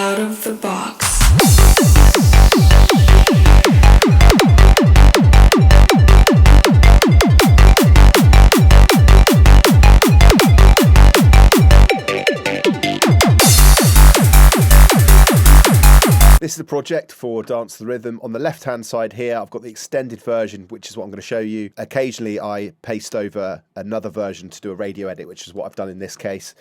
out of the box. This is a project for Dance to the Rhythm. On the left-hand side here, I've got the extended version, which is what I'm going to show you. Occasionally, I paste over another version to do a radio edit, which is what I've done in this case,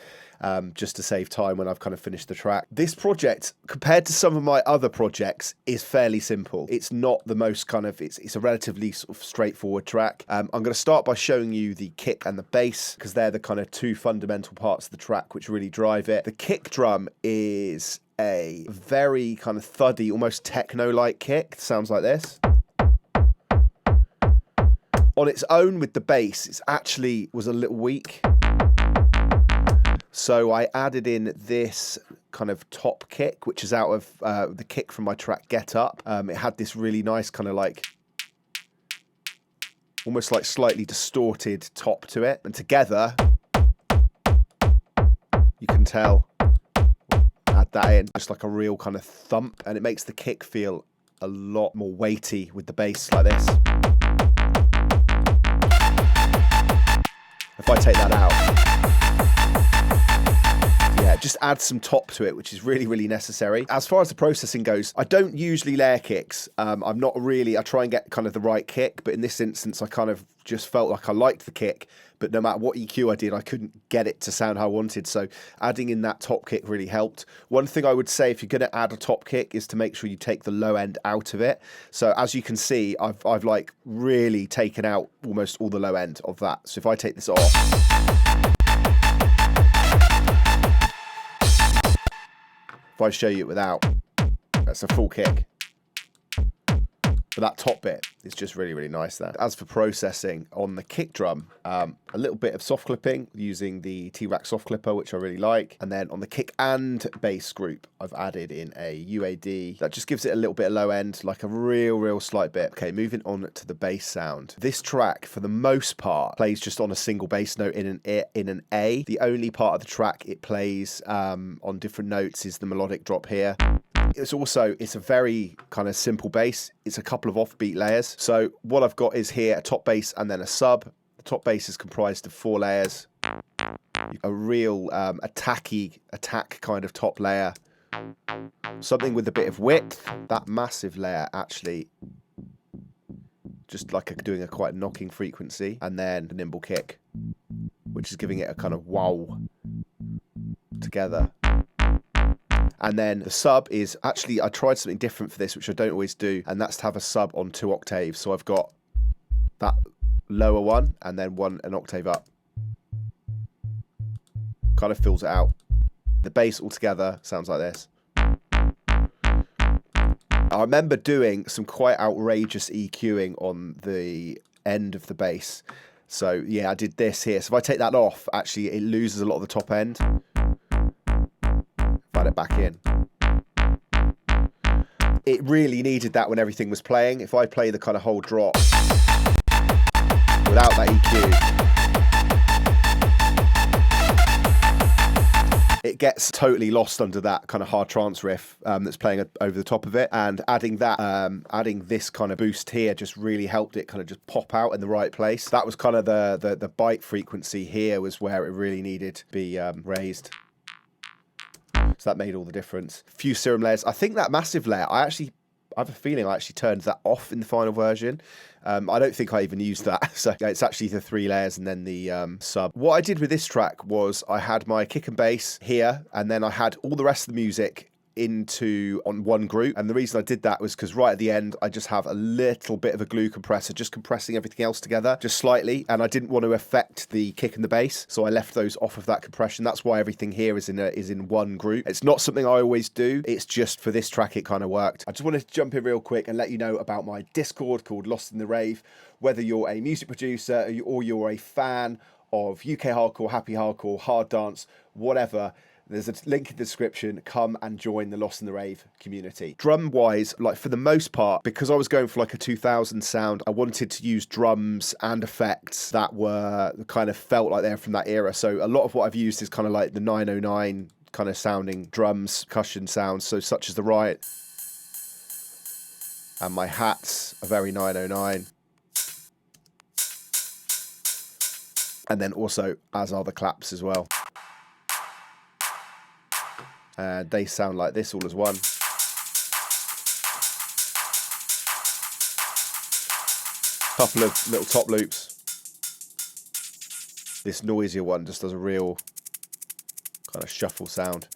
just to save time when I've kind of finished the track. This project, compared to some of my other projects, is fairly simple. It's not the most kind of, it's a relatively sort of straightforward track. I'm going to start by showing you the kick and the bass, because they're the kind of two fundamental parts of the track which really drive it. The kick drum is a very kind of thuddy, almost techno-like kick. Sounds like this. On its own with the bass, it actually was a little weak. So I added in this kind of top kick, which is out of the kick from my track Get Up. It had this really nice kind of like, almost like slightly distorted top to it. And together, you can tell, add that in, just like a real kind of thump, and it makes the kick feel a lot more weighty with the bass like this. If I take that out, yeah, just add some top to it, which is really, really necessary. As far as the processing goes, I don't usually layer kicks. I'm not really, I try and get kind of the right kick, but in this instance, I kind of just felt like I liked the kick, but no matter what EQ I did, I couldn't get it to sound how I wanted. So adding in that top kick really helped. One thing I would say if you're going to add a top kick is to make sure you take the low end out of it. So as you can see, I've like really taken out almost all the low end of that. So if I take this off, if I show you it without, that's a full kick. But that top bit is just really, really nice there. As for processing on the kick drum, a little bit of soft clipping using the T-Rack soft clipper, which I really like. And then on the kick and bass group, I've added in a UAD. That just gives it a little bit of low end, like a real slight bit. Okay, moving on to the bass sound. This track, for the most part, plays just on a single bass note in an A. The only part of the track it plays on different notes is the melodic drop here. It's a very kind of simple bass. It's a couple of offbeat layers. So what I've got is here a top bass and then a sub. The top bass is comprised of 4 layers. A real attack kind of top layer. Something with a bit of width. That massive layer actually, just like doing a quite knocking frequency. And then the nimble kick, which is giving it a kind of wow together. And then the sub is actually, I tried something different for this, which I don't always do, and that's to have a sub on 2 octaves. So I've got that lower one and then an octave up. Kind of fills it out. The bass altogether sounds like this. I remember doing some quite outrageous EQing on the end of the bass. So yeah, I did this here. So if I take that off, actually it loses a lot of the top end. It back in. It really needed that when everything was playing. If I play the kind of whole drop without that EQ, it gets totally lost under that kind of hard trance riff that's playing over the top of it. And adding this kind of boost here just really helped it kind of just pop out in the right place. That was kind of the bite frequency here was where it really needed to be raised. So that made all the difference. A few serum layers. I think that massive layer, I have a feeling I actually turned that off in the final version. I don't think I even used that. So it's actually the 3 layers and then the sub. What I did with this track was I had my kick and bass here, and then I had all the rest of the music on one group. And the reason I did that was because right at the end I just have a little bit of a glue compressor just compressing everything else together just slightly, and I didn't want to affect the kick and the bass, so I left those off of that compression. That's why everything here is in one group. It's not something I always do, it's just for this track it kind of worked. I just wanted to jump in real quick and let you know about my Discord called Lost in the Rave. Whether you're a music producer or you're a fan of UK hardcore, happy hardcore, hard dance, whatever, there's a link in the description. Come and join the Lost in the Rave community. Drum-wise, like for the most part, because I was going for like a 2000 sound, I wanted to use drums and effects that were kind of felt like they're from that era. So a lot of what I've used is kind of like the 909 kind of sounding drums, percussion sounds, so such as the riot. And my hats are very 909. And then also, as are the claps as well. And they sound like this all as one. Couple of little top loops. This noisier one just does a real kind of shuffle sound.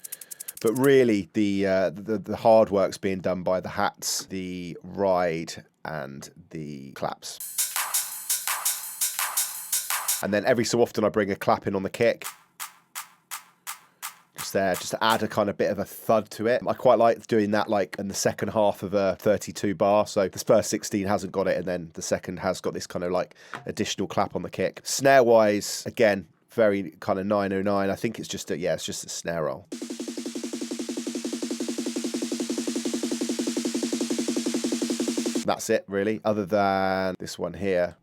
But really, the hard work's being done by the hats, the ride, and the claps. And then every so often I bring a clap in on the kick. Just there, just to add a kind of bit of a thud to it. I quite like doing that like in the second half of a 32 bar. So the first 16 hasn't got it, and then the second has got this kind of like additional clap on the kick. Snare-wise, again, very kind of 909. I think it's just it's just a snare roll. That's it, really, other than this one here.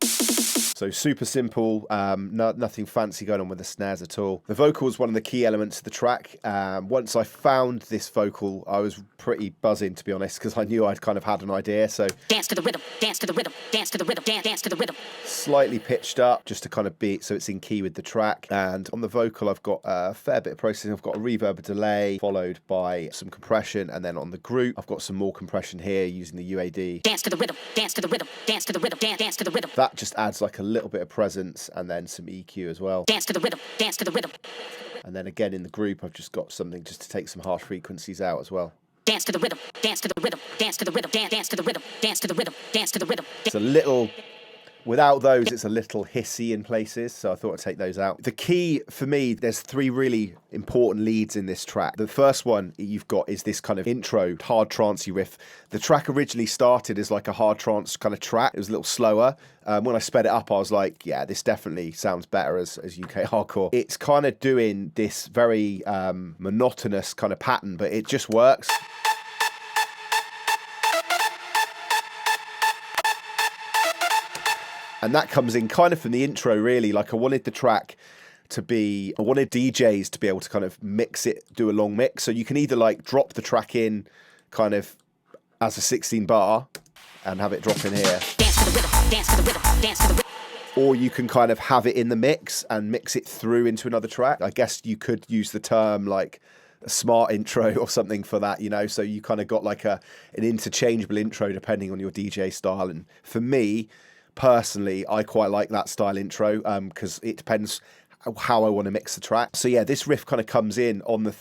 So super simple, nothing fancy going on with the snares at all. The vocal is one of the key elements of the track. Once I found this vocal, I was pretty buzzing, to be honest, because I knew I'd kind of had an idea. So dance to the rhythm, dance to the rhythm, dance to the rhythm, dance to the rhythm. Slightly pitched up, just to kind of beat, so it's in key with the track. And on the vocal, I've got a fair bit of processing. I've got a reverb, a delay, followed by some compression. And then on the group, I've got some more compression here using the UAD. Dance to the rhythm, dance to the rhythm, dance to the rhythm, dance to the rhythm. That just adds like a little bit of presence, and then some EQ as well. Dance to the rhythm, dance to the rhythm. And then again in the group, I've just got something just to take some harsh frequencies out as well. Dance to the rhythm, dance to the rhythm, dance to the rhythm, dance to the rhythm, dance to the rhythm, dance to the rhythm. It's a little, without those, it's a little hissy in places, so I thought I'd take those out. The key for me, there's three really important leads in this track. The first one you've got is this kind of intro, hard trancey riff. The track originally started as like a hard trance kind of track. It was a little slower. When I sped it up, I was like, yeah, this definitely sounds better as UK hardcore. It's kind of doing this very monotonous kind of pattern, but it just works. And that comes in kind of from the intro, really. Like I wanted the track to be, I wanted DJs to be able to kind of mix it, do a long mix. So you can either like drop the track in kind of as a 16 bar and have it drop in here. Dance to the rhythm, dance to the rhythm, dance to the rhythm. Or you can kind of have it in the mix and mix it through into another track. I guess you could use the term like a smart intro or something for that, you know, so you kind of got like an interchangeable intro depending on your DJ style. And for me, personally, I quite like that style intro because it depends how I want to mix the track. So yeah, this riff kind of comes in on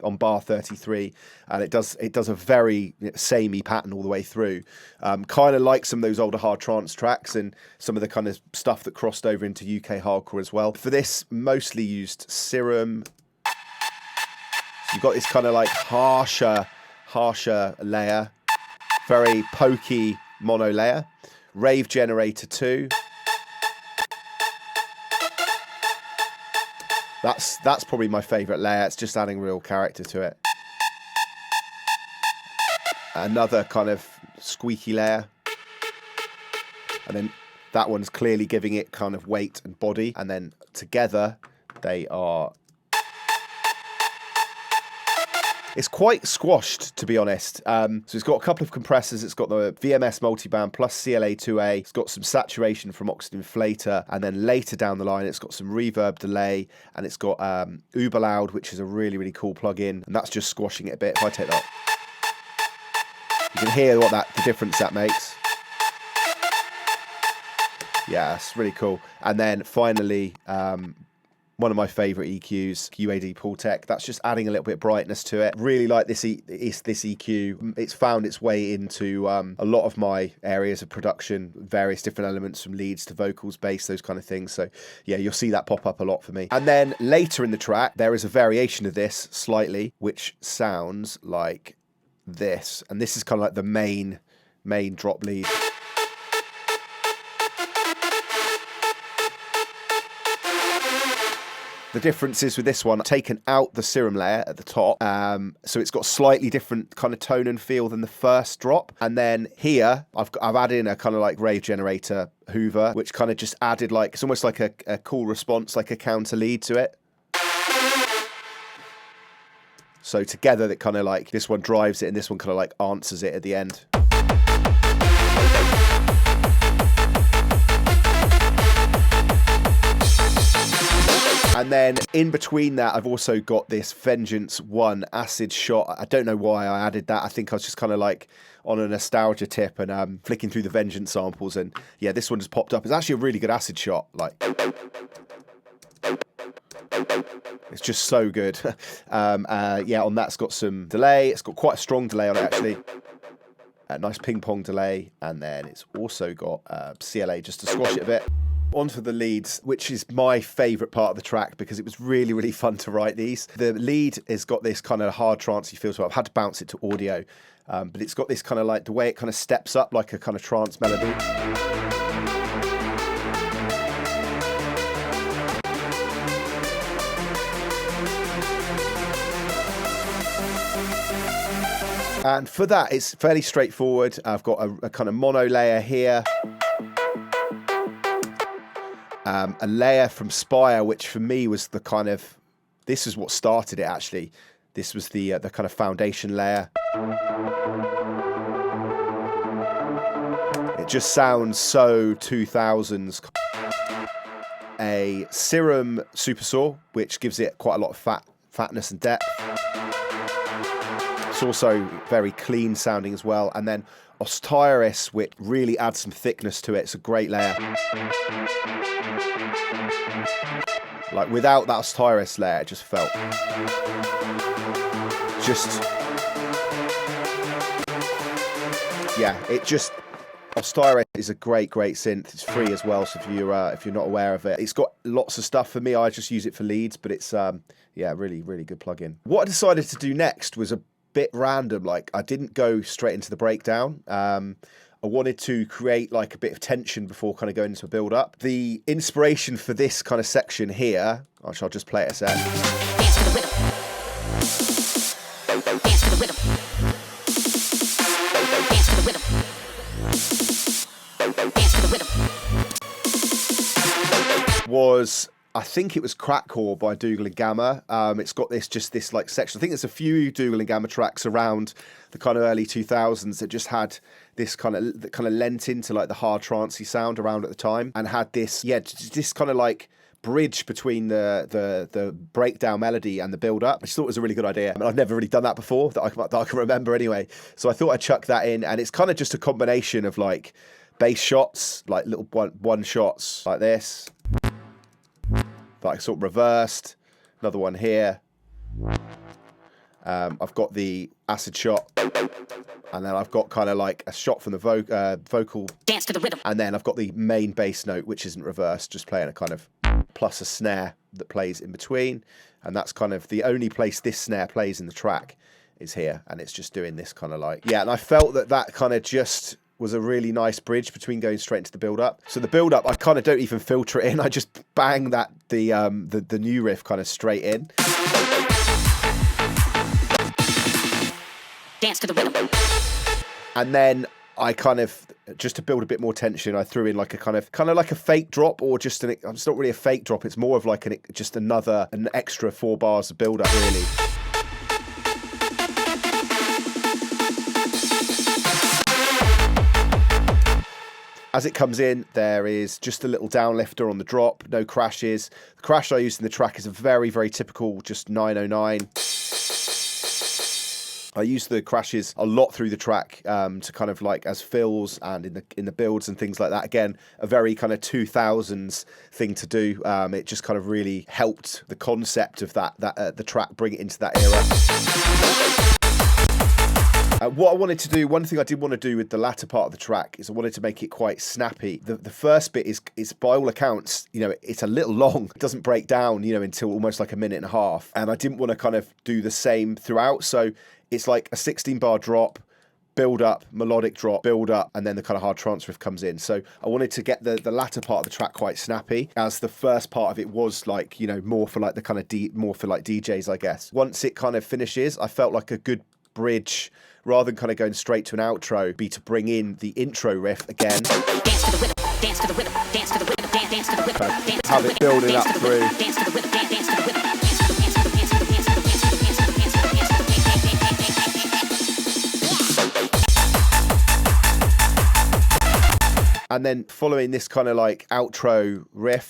on bar 33, and it does a very samey pattern all the way through. Kind of like some of those older hard trance tracks and some of the kind of stuff that crossed over into UK hardcore as well. For this, mostly used Serum. So you've got this kind of like harsher layer, very pokey mono layer. Rave Generator 2. That's probably my favourite layer. It's just adding real character to it. Another kind of squeaky layer. And then that one's clearly giving it kind of weight and body. And then together they are... It's quite squashed, to be honest. So it's got a couple of compressors. It's got the VMS multiband plus CLA2A. It's got some saturation from Oxygen Inflator. And then later down the line, it's got some reverb delay. And it's got Uber Loud, which is a really, really cool plugin. And that's just squashing it a bit. If I take that, you can hear the difference that makes. Yeah, it's really cool. And then finally... one of my favourite EQs, UAD Pool Tech. That's just adding a little bit of brightness to it. Really like this EQ. It's found its way into a lot of my areas of production, various different elements from leads to vocals, bass, those kind of things. So yeah, you'll see that pop up a lot for me. And then later in the track, there is a variation of this slightly, which sounds like this. And this is kind of like the main drop lead. The difference is with this one, I've taken out the Serum layer at the top, so it's got slightly different kind of tone and feel than the first drop. And then here, I've added in a kind of like Rave Generator Hoover, which kind of just added like, it's almost like a cool response, like a counter lead to it. So together, that kind of like, this one drives it and this one kind of like answers it at the end. And then in between that, I've also got this Vengeance 1 acid shot. I don't know why I added that. I think I was just kind of like on a nostalgia tip and flicking through the Vengeance samples. And yeah, this one just popped up. It's actually a really good acid shot. Like, it's just so good. Yeah, on that's got some delay. It's got quite a strong delay on it, actually. A nice ping pong delay. And then it's also got CLA just to squash it a bit. Onto the leads, which is my favourite part of the track because it was really, really fun to write these. The lead has got this kind of hard trancey feel to it. I've had to bounce it to audio, but it's got this kind of like, the way it kind of steps up like a kind of trance melody. And for that, it's fairly straightforward. I've got a kind of mono layer here. A layer from Spire, which for me was the kind of, this is what started it actually. This was the kind of foundation layer. It just sounds so 2000s. A Serum Super Saw, which gives it quite a lot of fatness and depth. It's also very clean sounding as well. And then Osiris, which really adds some thickness to it. It's a great layer. Like, without that Osiris layer, it just felt yeah, it just, Osiris is a great synth. It's free as well, so if you're not aware of it, it's got lots of stuff. For me, I just use it for leads, but it's yeah, really good plugin. What I decided to do next was a bit random. Like, I didn't go straight into the breakdown. I wanted to create like a bit of tension before kind of going into a build up. The inspiration for this kind of section here, which I'll just play it a sec. Dance to the rhythm. Dance to the rhythm. Dance to the rhythm. Dance to the rhythm. Was, I think it was Crackcore by Dougal and Gamma. It's got this like section. I think there's a few Dougal and Gamma tracks around the kind of early 2000s that just had this kind of, that kind of lent into like the hard trancey sound around at the time, and had this, yeah, this kind of like bridge between the breakdown melody and the build up. I just thought it was a really good idea. I mean, I've never really done that before that I can remember anyway. So I thought I'd chuck that in, and it's kind of just a combination of like bass shots, like little one shots like this, like sort of reversed. Another one here. I've got the acid shot, and then I've got kind of like a shot from the vocal. Dance to the rhythm. And then I've got the main bass note, which isn't reversed, just playing a kind of, plus a snare that plays in between. And that's kind of the only place this snare plays in the track is here. And it's just doing this kind of like, yeah. And I felt that kind of just was a really nice bridge between going straight into the build-up. So the build-up, I kind of don't even filter it in. I just bang that the new riff kind of straight in. Dance to the rhythm. And then I kind of, just to build a bit more tension, I threw in like a kind of like a fake drop, or just it's not really a fake drop. It's more of like an extra 4 bars of build-up, really. As it comes in, there is just a little downlifter on the drop, no crashes. The crash I used in the track is a very, very typical, just 909. I use the crashes a lot through the track to kind of like as fills and in the builds and things like that. Again, a very kind of 2000s thing to do. It just kind of really helped the concept of the track, bring it into that era. What I wanted to do, one thing I did want to do with the latter part of the track is I wanted to make it quite snappy. The first bit is by all accounts, you know, it's a little long. It doesn't break down, you know, until almost like a minute and a half. And I didn't want to kind of do the same throughout. So it's like a 16-bar drop, build up, melodic drop, build up, and then the kind of hard trance riff comes in. So I wanted to get the latter part of the track quite snappy, as the first part of it was like, you know, more for like the kind of more for like DJs, I guess. Once it kind of finishes, I felt like a good bridge, rather than kind of going straight to an outro, be to bring in the intro riff again. Dance to the rhythm, dance to the rhythm, dance to the rhythm, dance to the rhythm, have it building up through. And then following this kind of like outro riff,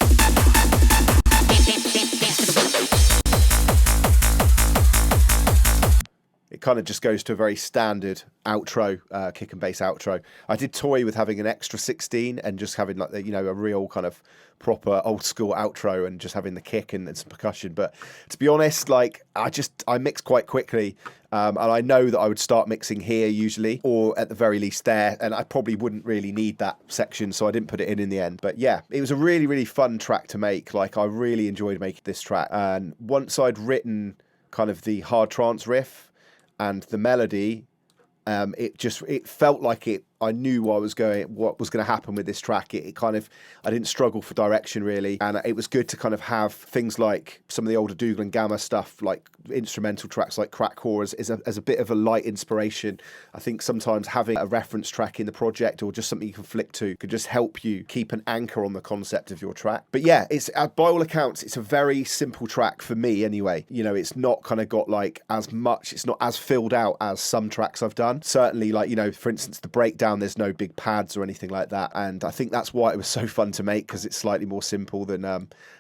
it kind of just goes to a very standard outro, kick and bass outro. I did toy with having an extra 16 and just having like, you know, a real kind of proper old school outro and just having the kick and some percussion. But to be honest, like I mix quite quickly. And I know that I would start mixing here usually, or at the very least there, and I probably wouldn't really need that section, so I didn't put it in the end. But yeah, it was a really, really fun track to make. Like, I really enjoyed making this track. And once I'd written kind of the hard trance riff and the melody, it felt like I knew what was going to happen with this track. I didn't struggle for direction really, and it was good to kind of have things like some of the older Dougal and Gamma stuff, like instrumental tracks like Crack Core as a bit of a light inspiration. I think sometimes having a reference track in the project or just something you can flick to could just help you keep an anchor on the concept of your track. But yeah, it's by all accounts, it's a very simple track for me anyway. You know, it's not kind of got like as much, it's not as filled out as some tracks I've done. Certainly, like, you know, for instance, the breakdown, there's no big pads or anything like that, and I think that's why it was so fun to make, because it's slightly more simple than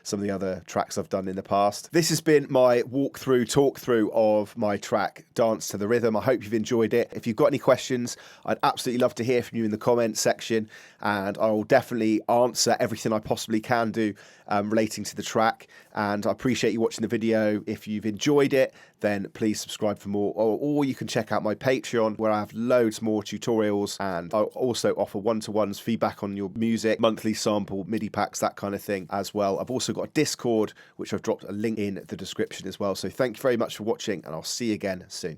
some of the other tracks I've done in the past. This has been my talk through of my track Dance to the Rhythm. I hope you've enjoyed it. If you've got any questions, I'd absolutely love to hear from you in the comments section, and I will definitely answer everything I possibly can do relating to the track. And I appreciate you watching the video. If you've enjoyed it, then please subscribe for more, or you can check out my Patreon, where I have loads more tutorials, and I also offer one-to-ones, feedback on your music, monthly sample, MIDI packs, that kind of thing as well. I've also got a Discord, which I've dropped a link in the description as well. So thank you very much for watching, and I'll see you again soon.